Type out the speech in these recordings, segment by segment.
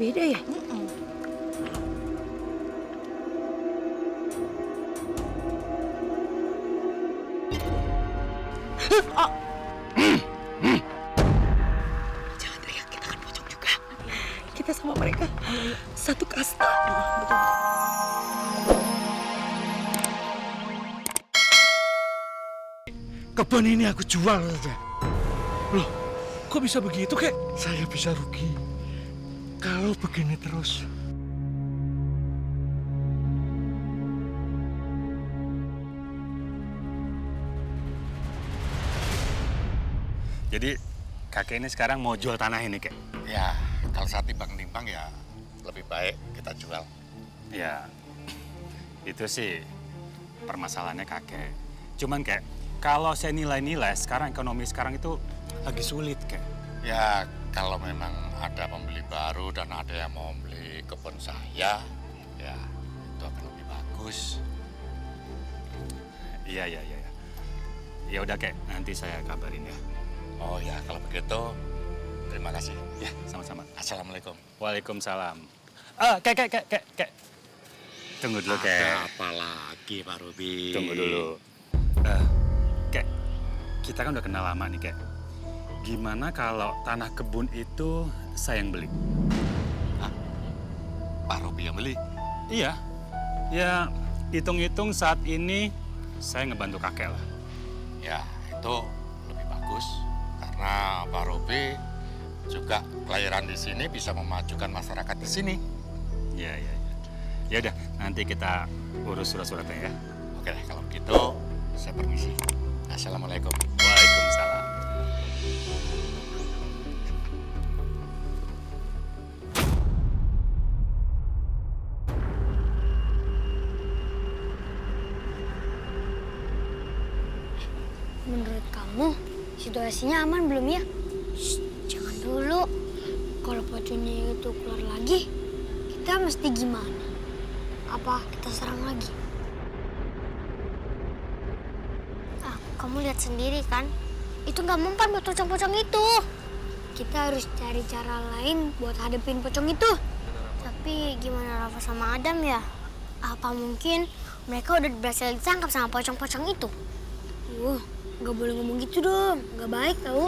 beda ya? Jangan teriak, kita kan pocong juga. Kita sama mereka satu kasta. Kebun ini aku jual saja. Loh, kok bisa begitu, Kek? Saya bisa rugi kalau begini terus. Jadi kakek ini sekarang mau jual tanah ini, Kek? Ya, kalau saat timbang-timbang ya lebih baik kita jual. Ya, itu sih permasalahannya kakek. Cuman, Kek, kalau saya nilai-nilai sekarang ekonomi sekarang itu lagi sulit, Kek. Ya, kalau memang ada pembeli baru dan ada yang mau beli kebun saya, ya itu akan lebih bagus. Iya. Ya udah, Kek, nanti saya kabarin ya. Oh ya, kalau begitu terima kasih. Ya, sama-sama. Assalamualaikum. Waalaikumsalam. Kek. Tunggu dulu, Kek. Ada apa lagi, Pak Ruby? Tunggu dulu. Kek, kita kan udah kenal lama nih, Kek. Gimana kalau tanah kebun itu saya yang beli? Pak Ruby yang beli? Iya. Ya, hitung-hitung saat ini saya ngebantu kakek lah. Ya, itu lebih bagus. Karena Pak Ruby juga kelahiran di sini bisa memajukan masyarakat di sini. Iya. Ya udah, nanti kita urus surat-suratnya ya. Oke deh, kalau begitu saya permisi. Assalamualaikum. Waalaikumsalam. Menurut kamu, situasinya aman belum ya? Shh, jangan dulu. Kalau pocongnya itu keluar lagi, kita mesti gimana? Apa kita serang lagi? Kamu lihat sendiri kan? Itu nggak mempan buat pocong-pocong itu. Kita harus cari cara lain buat hadepin pocong itu. Tapi gimana Rafa sama Adam ya? Apa mungkin mereka udah berhasil ditangkap sama pocong-pocong itu? Nggak boleh ngomong gitu dong. Nggak baik tau.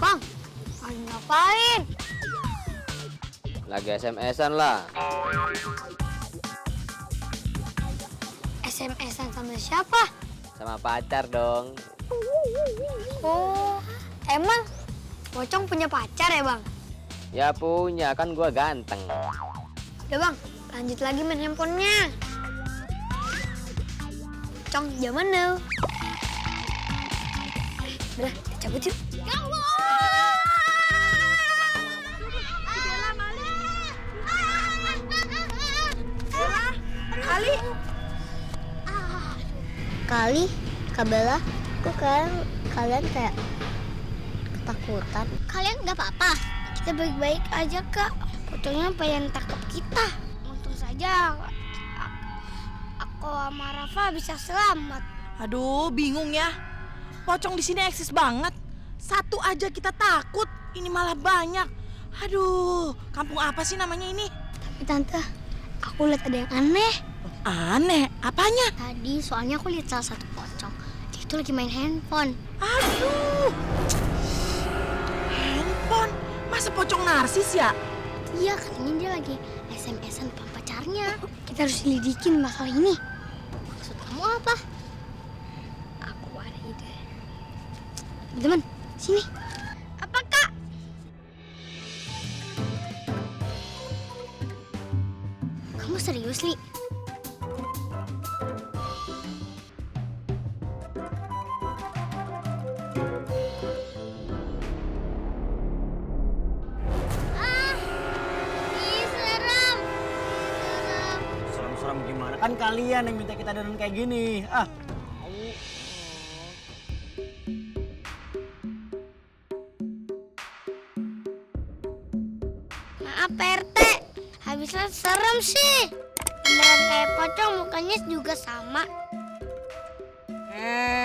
Bang, lagi ngapain? Lagi SMS-an lah. SMS-an sama siapa? Sama pacar dong. Oh, emang pocong punya pacar ya bang? Ya punya, kan gua ganteng. Udah bang, lanjut lagi main handphonenya. Pocong zaman now. Udah, kita cabut yuk. Kali, Kak Bella, kok kalian kayak ketakutan? Kalian nggak apa-apa? Kita baik-baik aja, Kak. Pocongnya pengen tangkap kita. Untung saja aku sama Rafa bisa selamat. Aduh, bingung ya. Pocong di sini eksis banget. Satu aja kita takut, ini malah banyak. Aduh, kampung apa sih namanya ini? Tapi Tante, aku lihat ada yang aneh. Aneh, apanya? Tadi soalnya aku lihat salah satu pocong. Dia itu lagi main handphone. Aduh, handphone? Masa pocong narsis ya? Iya, katanya dia lagi SMS-an sama pacarnya. Kita harus lidikin masalah ini. Maksud kamu apa? Aku ada ide. Teman-teman, sini. Apa, Kak? Kamu serius, Li? gimana? Kan kalian yang minta kita dandan kayak gini. Ah. Maaf PRT, habisnya serem sih. Beneran kayak pocong, mukanya juga sama.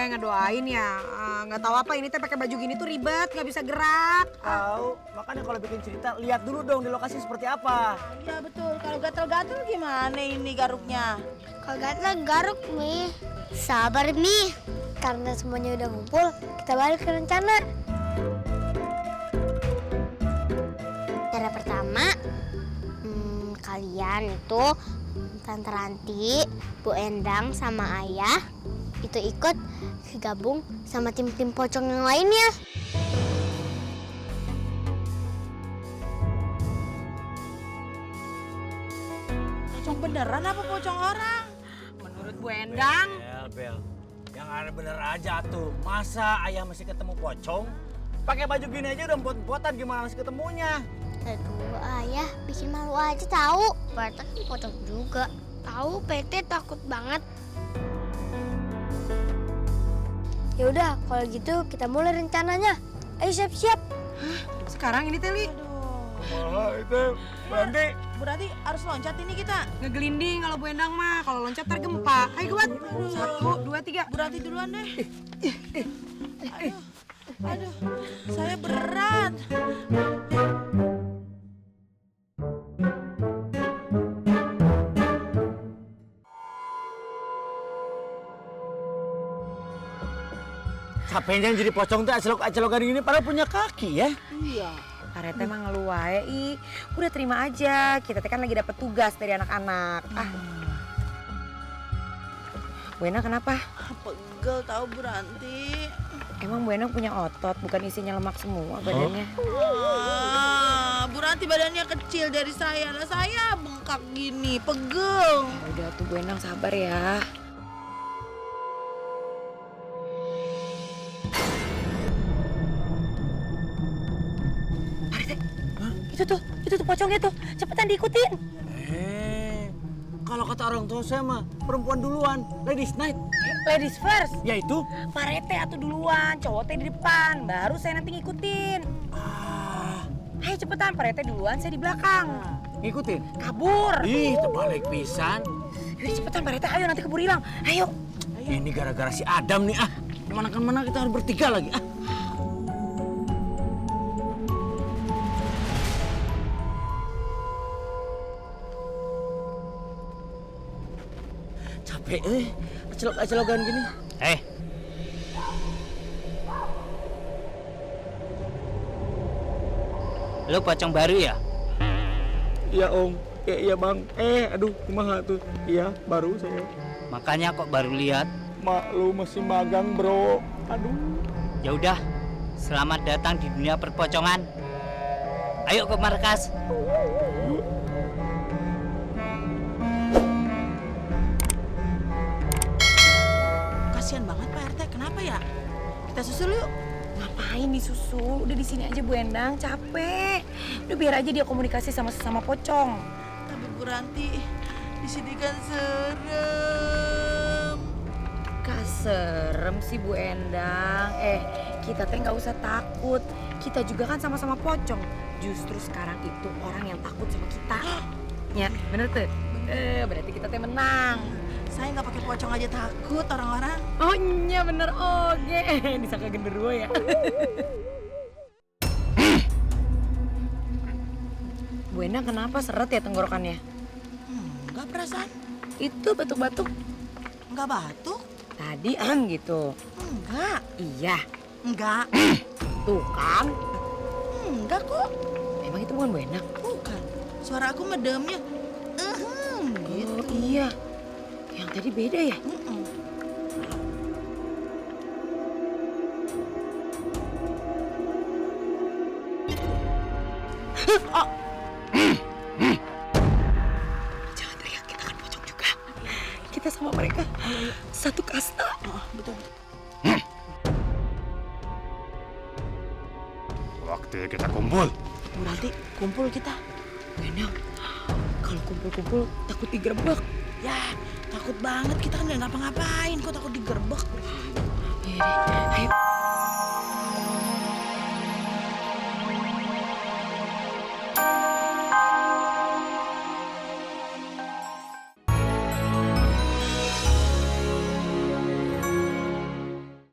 Ngedoain ya. Nggak tahu apa ini teh pakai baju gini tuh ribet, nggak bisa gerak. Tahu, makanya kalau bikin cerita lihat dulu dong di lokasi seperti apa. Iya betul, kalau gatel-gatel gimana ini garuknya? Kalau gatel garuk Mi. Sabar Mi, karena semuanya udah ngumpul, kita balik ke rencana. Cara pertama, kalian itu Tante Ranti, Bu Endang sama Ayah itu ikut gabung sama tim-tim pocong yang lainnya. Pocong beneran apa pocong orang? Menurut Bu Endang, Bel. Yang ada bener aja tuh. Masa ayah masih ketemu pocong? Pakai baju gini aja udah empot-empotan, gimana masih ketemunya? Aduh, Ayah bikin malu aja tahu. Pak RT kan pocong juga. Tahu PT takut banget. Ya udah, kalau gitu kita mulai rencananya. Ayo siap-siap. sekarang ini Teli Wah, itu Bandi. Berarti harus loncat ini kita. ngegelinding kalau Bu Endang mah. Kalau loncat ntar gempa. Ayo kuat. 1, 2, 3. Berarti duluan deh. Aduh, saya berat. Capeknya jadi pocong tuh acelok-acelokan gini padahal punya kaki ya. Pak RT mah ngeluh wae, Ih. Udah terima aja. Kita teh kan lagi dapet tugas dari anak-anak. Bu Endang kenapa? Pegel tahu Bu Ranti. Emang Bu Endang punya otot, bukan isinya lemak semua badannya. Bu Ranti badannya kecil dari saya. Lah saya bengkak gini, pegel. Udah tuh Bu Endang sabar ya. Itu tuh pocongnya tuh. Cepetan diikutin. Kalau kata orang tua saya mah perempuan duluan, ladies night. Ladies first. Ya itu. Pak RT atuh duluan, cowok teh di depan, baru saya nanti ngikutin. Ayo cepetan, Pak RT duluan, saya di belakang. Ngikutin. Kabur. Ih, terbalik pisan. Yaudah cepetan Pak RT, ayo nanti keburu hilang. Ayo. Ini gara-gara si Adam nih ah. Kemana-kemana kita harus bertiga lagi ah. Capek acelok-acelokan gini. Lu pocong baru ya? Iya om, iya bang. Aduh, kumaha tuh? Iya, baru saya. Makanya kok baru lihat. Mak, lu masih magang bro. Aduh. Ya udah, selamat datang di dunia perpocongan. Ayo ke markas. Kasihan banget Pak RT, kenapa ya? Kita susul yuk. Ngapain disusul? Udah di sini aja Bu Endang, capek. Udah biar aja dia komunikasi sama sesama pocong. Tapi Bu Ranti, di sini kan serem. Gak serem sih Bu Endang. Kita teh nggak usah takut. Kita juga kan sama-sama pocong. Justru sekarang itu orang yang takut sama kita. Ya, bener tuh. Berarti kita teh menang. Saya nggak pakai pocong aja takut orang-orang. Oh iya bener oke. Disangka genderuwo ya. Bu Endang kenapa seret ya tenggorokannya? Nggak perasaan. Itu batuk-batuk. Nggak batuk. Tadi gitu. Enggak. Iya. Enggak. Tuh kan. Enggak kok. Emang itu bukan Bu Endang? Bukan. Suara aku medemnya. Gitu. Oh iya. Yang tadi beda ya? Jangan teriak, kita kan pocong juga. Kita sama mereka satu kasta. Betul. Waktu kita kumpul. Bu Ranti, kumpul kita. Bu Endang, kalau kumpul-kumpul takut digerebek. Ya, Takut banget, kita kan nggak ngapa-ngapain, kok takut digerebek.